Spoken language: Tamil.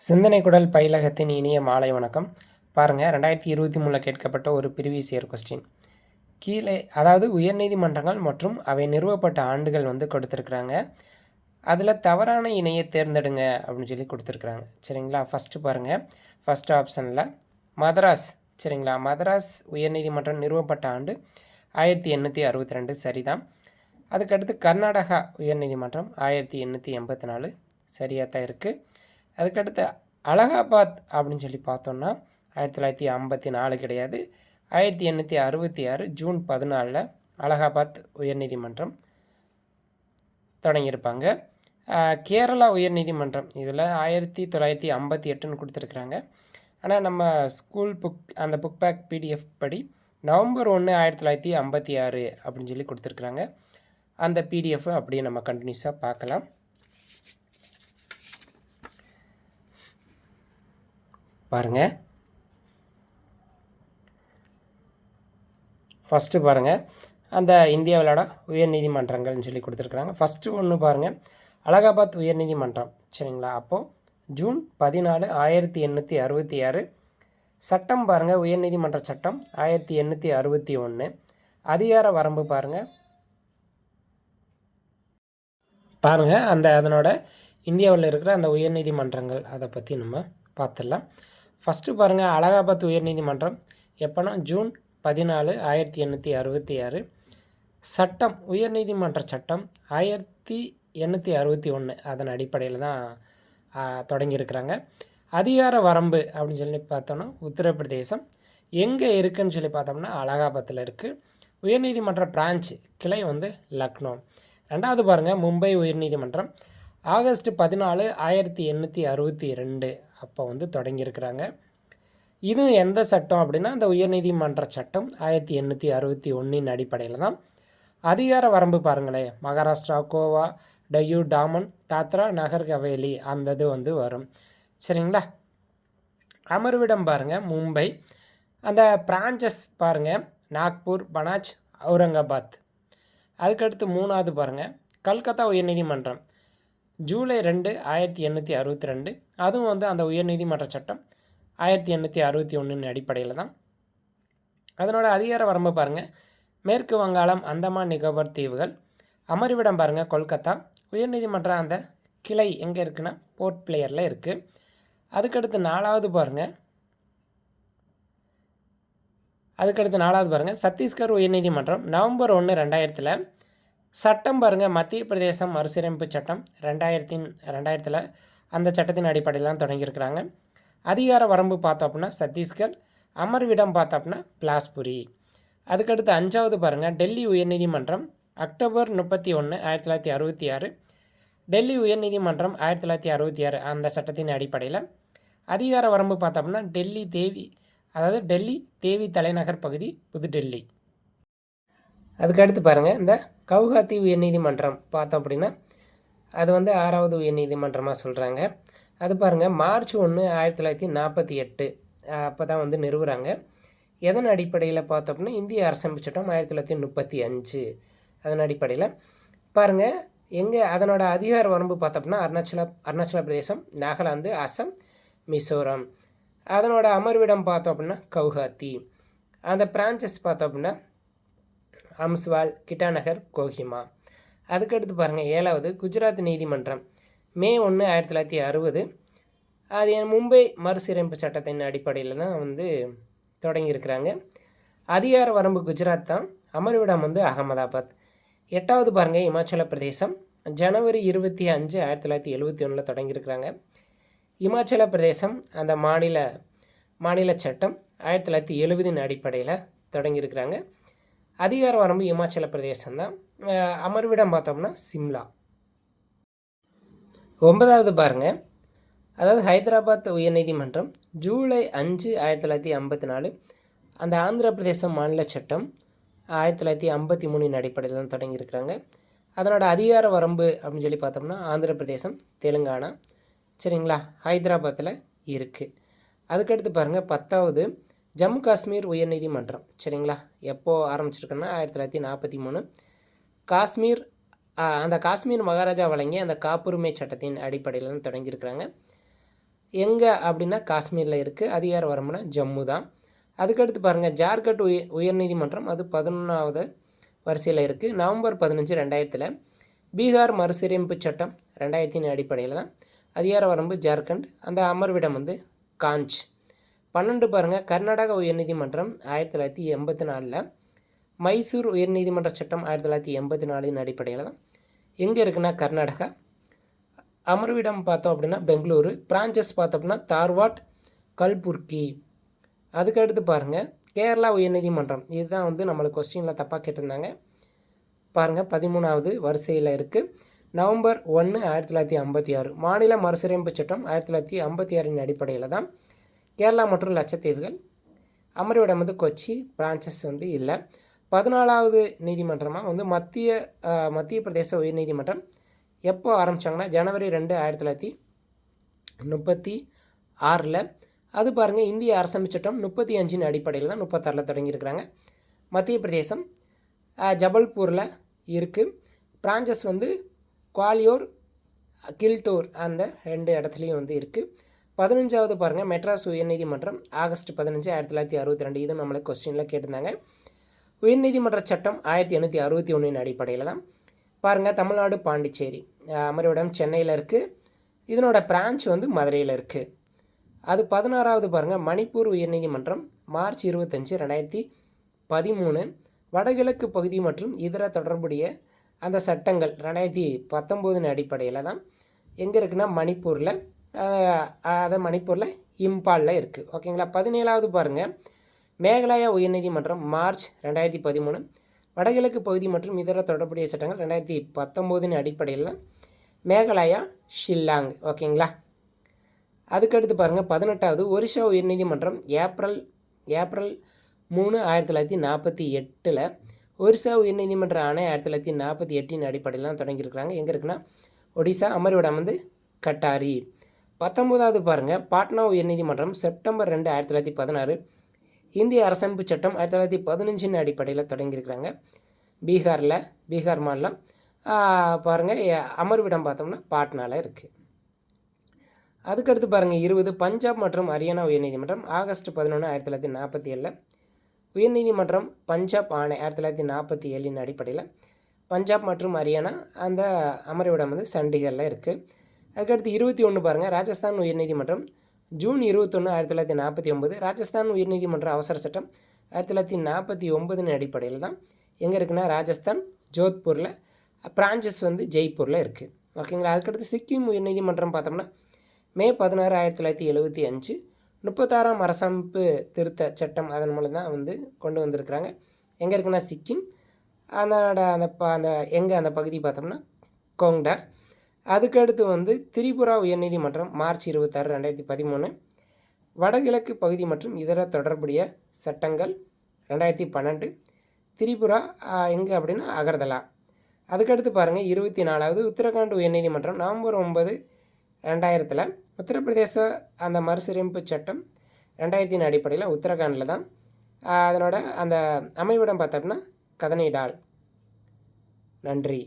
சிந்தனை குடல் பயிலகத்தின் இனிய மாலை வணக்கம். பாருங்கள், 2023 கேட்கப்பட்ட ஒரு ப்ரீவியஸ் இயர் கொஸ்டின். கீழே அதாவது உயர்நீதிமன்றங்கள் மற்றும் அவை நிறுவப்பட்ட ஆண்டுகள் கொடுத்துருக்குறாங்க. அதில் தவறான இணையை தேர்ந்தெடுங்க அப்படின்னு சொல்லி கொடுத்துருக்குறாங்க. சரிங்களா? ஃபஸ்ட்டு பாருங்கள், ஃபஸ்ட் ஆப்ஷனில் மதராஸ். சரிங்களா? மதராஸ் உயர்நீதிமன்றம் நிறுவப்பட்ட ஆண்டு 1862 சரிதான். அதுக்கடுத்து கர்நாடகா உயர்நீதிமன்றம் 1884 சரியாக தான் இருக்குது. அதுக்கடுத்து அலகாபாத் அப்படின்னு சொல்லி பார்த்தோம்னா 1954 கிடையாது, 1866 ஜூன் 14 அலகாபாத் உயர்நீதிமன்றம் தொடங்கியிருப்பாங்க. கேரளா உயர்நீதிமன்றம் இதில் 1958 கொடுத்துருக்குறாங்க. ஆனால் நம்ம ஸ்கூல் புக் அந்த புக் பேக் பிடிஎஃப் படி நவம்பர் 1 1956 அப்படின்னு சொல்லி கொடுத்துருக்குறாங்க. அந்த பிடிஎஃப் அப்படியே நம்ம கண்டினியூஸாக பார்க்கலாம். பாருங்கள், ஃபஸ்ட்டு பாருங்கள், அந்த இந்தியாவிலோட உயர்நீதிமன்றங்கள்னு சொல்லி கொடுத்துருக்குறாங்க. ஃபஸ்ட்டு ஒன்று பாருங்கள், அலகாபாத் உயர்நீதிமன்றம். சரிங்களா? அப்போது ஜூன் 14 1866. சட்டம் பாருங்கள், உயர்நீதிமன்ற சட்டம் 1861. அதிகார வரம்பு பாருங்கள் அந்த அதனோட இந்தியாவில் இருக்கிற அந்த உயர்நீதிமன்றங்கள் அதை பற்றி நம்ம பார்த்துடலாம். ஃபஸ்ட்டு பாருங்கள், அலகாபாத் உயர்நீதிமன்றம் எப்போனா ஜூன் 14 1866. சட்டம் உயர்நீதிமன்ற சட்டம் 1861 அதன் அடிப்படையில் தான் தொடங்கியிருக்கிறாங்க. அதிகார வரம்பு அப்படின்னு சொல்லி பார்த்தோன்னா உத்தரப்பிரதேசம். எங்கே இருக்குதுன்னு சொல்லி பார்த்தோம்னா அலகாபாத்தில் இருக்குது. உயர்நீதிமன்ற பிரான்ச் கிளை லக்னோ. ரெண்டாவது பாருங்கள், மும்பை உயர்நீதிமன்றம் ஆகஸ்ட் 14 1862 அப்போ தொடங்கியிருக்கிறாங்க. இதுவும் எந்த சட்டம் அப்படின்னா அந்த உயர்நீதிமன்ற சட்டம் 1861 அடிப்படையில் தான். அதிகார வரம்பு பாருங்களேன், மகாராஷ்டிரா, கோவா, டயூ, டாமன், தாத்ரா, நகர் ஹவேலி அந்த இது வரும். சரிங்களா? அமர்விடம் பாருங்கள் மும்பை. அந்த பிரான்ச்சஸ் பாருங்கள் நாக்பூர், பனாஜ், அவுரங்காபாத். அதுக்கடுத்து மூணாவது பாருங்கள் கல்கத்தா உயர்நீதிமன்றம் ஜூலை 2 1862. அதுவும் அந்த உயர்நீதிமன்ற சட்டம் 1861 அடிப்படையில் தான். அதனோட அதிகார வரம்பு பாருங்கள் மேற்கு வங்காளம், அந்தமான் நிக்கோபர் தீவுகள். அமர்விடம் பாருங்கள் கொல்கத்தா. உயர்நீதிமன்றம் அந்த கிளை எங்கே இருக்குன்னா போர்ட் பிளேயரில் இருக்குது. அதுக்கடுத்து நாலாவது பாருங்கள் சத்தீஸ்கர் உயர்நீதிமன்றம் நவம்பர் 1 2000. சட்டம் பாருங்கள் மத்திய பிரதேசம் மறுசீரமைப்பு சட்டம் 2000 அந்த சட்டத்தின் அடிப்படையில் தான் தொடங்கியிருக்கிறாங்க. அதிகார வரம்பு பார்த்தோம் அப்படின்னா சத்தீஸ்கர். அமர்விடம் பார்த்தோம் அப்படின்னா பிலாஸ்புரி. அதுக்கடுத்து அஞ்சாவது பாருங்கள் டெல்லி உயர்நீதிமன்றம் அக்டோபர் 31 1966. டெல்லி உயர்நீதிமன்றம் 1966 அந்த சட்டத்தின் அடிப்படையில். அதிகார வரம்பு பார்த்தோம் அப்படின்னா டெல்லி தேவி தலைநகர் பகுதி புதுடெல்லி. அதுக்கடுத்து பாருங்கள் இந்த கவுஹாத்தி உயர்நீதிமன்றம் பார்த்தோம் அப்படின்னா அது 6வது உயர்நீதிமன்றமாக சொல்கிறாங்க. அது பாருங்கள் மார்ச் 1 1948 அப்போ தான் நிறுவுகிறாங்க. எதன் அடிப்படையில் பார்த்தோம் அப்படின்னா இந்திய அரசமைப்பு சட்டம் 1935 அதன் அடிப்படையில். பாருங்கள் எங்கே அதனோட அதிகார வரம்பு பார்த்தோம் அப்படின்னா அருணாச்சல பிரதேசம், நாகாலாந்து, அசாம், மிசோரம். அதனோட அமர்விடம் பார்த்தோம் அப்படின்னா கவுஹாத்தி. அந்த பிரான்ச்சஸ் பார்த்தோம் அப்படின்னா அம்ஸ்வால், கிட்டாநகர், கோஹிமா. அதுக்கடுத்து பாருங்கள் 7வது குஜராத் நீதிமன்றம் மே 1 1960. அது மும்பை மறுசீரமைப்பு சட்டத்தின் அடிப்படையில் தான் தொடங்கியிருக்கிறாங்க. அதிகார வரம்பு குஜராத் தான். அமர்விடம் அகமதாபாத். 8வது பாருங்கள் இமாச்சல பிரதேசம் ஜனவரி 25 1971 தொடங்கியிருக்கிறாங்க. இமாச்சல பிரதேசம் அந்த மாநில சட்டம் 1970 அடிப்படையில் தொடங்கியிருக்கிறாங்க. அதிகார வரம்பு இமாச்சல பிரதேசம் தான். அமர்விடம் பார்த்தோம்னா சிம்லா. 9வது பாருங்கள் அதாவது ஹைதராபாத் உயர்நீதிமன்றம் ஜூலை 5 1954 அந்த ஆந்திர பிரதேசம் மாநில சட்டம் 1953 அடிப்படையில் தான் தொடங்கியிருக்கிறாங்க. அதனோட அதிகார வரம்பு அப்படின்னு சொல்லி பார்த்தோம்னா ஆந்திர பிரதேசம், தெலுங்கானா. சரிங்களா? ஹைதராபாத்தில் இருக்குது. அதுக்கடுத்து பாருங்கள் 10வது ஜம்மு காஷ்மீர் உயர்நீதிமன்றம். சரிங்களா? எப்போது ஆரம்பிச்சிருக்குன்னா 1943. காஷ்மீர் அந்த காஷ்மீர் மகாராஜா வழங்கிய அந்த காப்புரிமை சட்டத்தின் அடிப்படையில் தான் தொடங்கியிருக்கிறாங்க. எங்கே அப்படின்னா காஷ்மீரில் இருக்குது. அதிகார வரம்புனா ஜம்மு தான். அதுக்கடுத்து பாருங்கள் ஜார்க்கண்ட் உயர்நீதிமன்றம் அது 11வது வரிசையில் இருக்குது. நவம்பர் 15 2000 பீகார் மறுசீரமைப்பு சட்டம் 2000 அடிப்படையில் தான். அதிகார வரம்பு ஜார்க்கண்ட். அந்த அமர்விடம் வந்து காஞ்ச். 12 பாருங்கள் கர்நாடகா உயர்நீதிமன்றம் 1984 மைசூர் உயர்நீதிமன்ற சட்டம் 1984 அடிப்படையில் தான். எங்கே இருக்குன்னா கர்நாடகா. அமர்விடம் பார்த்தோம் அப்படின்னா பெங்களூரு. பிரான்ச்சஸ் பார்த்தோம் அப்படின்னா தார்வாட், கல்புர்கி. அதுக்கடுத்து பாருங்கள் கேரளா உயர்நீதிமன்றம். இதுதான் வந்து நம்மளுக்கு கொஸ்டினில் தப்பாக கேட்டிருந்தாங்க. பாருங்கள் 13வது வரிசையில் இருக்குது. நவம்பர் 1 1956 மாநில மறுசீரமைப்பு சட்டம் 1956 அடிப்படையில் தான். கேரளா மற்றும் லட்சத்தீவுகள். அமர்விடம் வந்து கொச்சி. பிரான்ச்சஸ் வந்து இல்லை. 14வது நீதிமன்றமாக வந்து மத்திய பிரதேச உயர்நீதிமன்றம் எப்போ ஆரம்பித்தாங்கன்னா ஜனவரி 2 1936. அது பாருங்கள் இந்திய அரசமைப்பு சட்டம் 35 அடிப்படையில் தான் 36 தொடங்கியிருக்கிறாங்க. மத்திய பிரதேசம் ஜபல்பூரில் இருக்குது. பிரான்ச்சஸ் வந்து குவாலியோர், கில்டோர் அந்த 2 இடத்துலையும் வந்து இருக்குது. 15வது பாருங்கள் மெட்ராஸ் உயர்நீதிமன்றம் ஆகஸ்ட் 15 1962. இதுவும் நம்மளுக்கு கொஸ்டினில் கேட்டிருந்தாங்க. உயர்நீதிமன்ற சட்டம் 1861 அடிப்படையில் தான். பாருங்கள் தமிழ்நாடு பாண்டிச்சேரி அமர்விடம் சென்னையில் இருக்குது. இதனோட பிரான்ச் வந்து மதுரையில் இருக்குது. அது 16வது பாருங்கள் மணிப்பூர் உயர்நீதிமன்றம் மார்ச் 25 2013 வடகிழக்கு பகுதி மற்றும் இதர தொடர்புடைய அந்த சட்டங்கள் 2019 அடிப்படையில் தான். எங்கே இருக்குன்னா மணிப்பூரில். அதை மணிப்பூரில் இம்பாலில் இருக்குது. ஓகேங்களா. 17வது பாருங்கள் மேகாலயா உயர்நீதிமன்றம் மார்ச் 2013 வடகிழக்கு பகுதி மற்றும் இதர தொடர்புடைய சட்டங்கள் 2019 அடிப்படையில் தான். மேகாலயா ஷில்லாங். ஓகேங்களா. அதுக்கடுத்து பாருங்கள் 18வது ஒரிஷா உயர்நீதிமன்றம் ஏப்ரல் 3 1948 ஒரிசா உயர்நீதிமன்ற ஆணை 1948 அடிப்படையில் தான் தொடங்கியிருக்கிறாங்க. எங்கே இருக்குன்னா ஒடிசா. அமர்விடம் வந்து கட்டாரி. 19வது பாருங்கள் பாட்னா உயர்நீதிமன்றம் செப்டம்பர் 2 1916 இந்திய அரசமைப்பு சட்டம் 1915 அடிப்படையில் தொடங்கியிருக்கிறாங்க. பீகார் மாநிலம். பாருங்கள் அமர்விடம் பார்த்தோம்னா பாட்னாவில் இருக்குது. அதுக்கடுத்து பாருங்கள் 20 பஞ்சாப் மற்றும் ஹரியானா உயர்நீதிமன்றம் ஆகஸ்ட் 11 1947 உயர்நீதிமன்றம் பஞ்சாப் ஆணை 1947 அடிப்படையில் பஞ்சாப் மற்றும் ஹரியானா அந்த அமர்விடம் வந்து சண்டிகரில் இருக்குது. அதுக்கடுத்து 21 பாருங்கள் ராஜஸ்தான் உயர்நீதிமன்றம் ஜூன் 21 1949 ராஜஸ்தான் உயர்நீதிமன்ற அவசர சட்டம் 1949 அடிப்படையில் தான். எங்கே இருக்குன்னா ராஜஸ்தான் ஜோத்பூரில். பிரான்ச்சஸ் வந்து ஜெய்ப்பூரில் இருக்குது. ஓகேங்களா. அதுக்கடுத்து சிக்கிம் உயர்நீதிமன்றம் பார்த்தோம்னா மே 16 1975 36ஆம் அரசமைப்பு திருத்த சட்டம் அதன் மூலம் தான் வந்து கொண்டு வந்திருக்கிறாங்க. எங்கே இருக்குன்னா சிக்கிம். அதனோட அந்த பகுதி பார்த்தோம்னா கோங்டார். அதுக்கடுத்து வந்து திரிபுரா உயர்நீதிமன்றம் மார்ச் 26 2013 வடகிழக்கு பகுதி மற்றும் இதர தொடர்புடைய சட்டங்கள் 2012 திரிபுரா எங்கே அப்படின்னா அகர்தலா. அதுக்கடுத்து பாருங்கள் 24வது உத்தரகாண்ட் உயர்நீதிமன்றம் நவம்பர் 9 2000 உத்தரப்பிரதேச அந்த மறுசீரமைப்பு சட்டம் 2000 அடிப்படையில் உத்தரகாண்டில் தான். அதனோட அந்த அமைவிடம் பார்த்தோம்னா கதனிடால். நன்றி.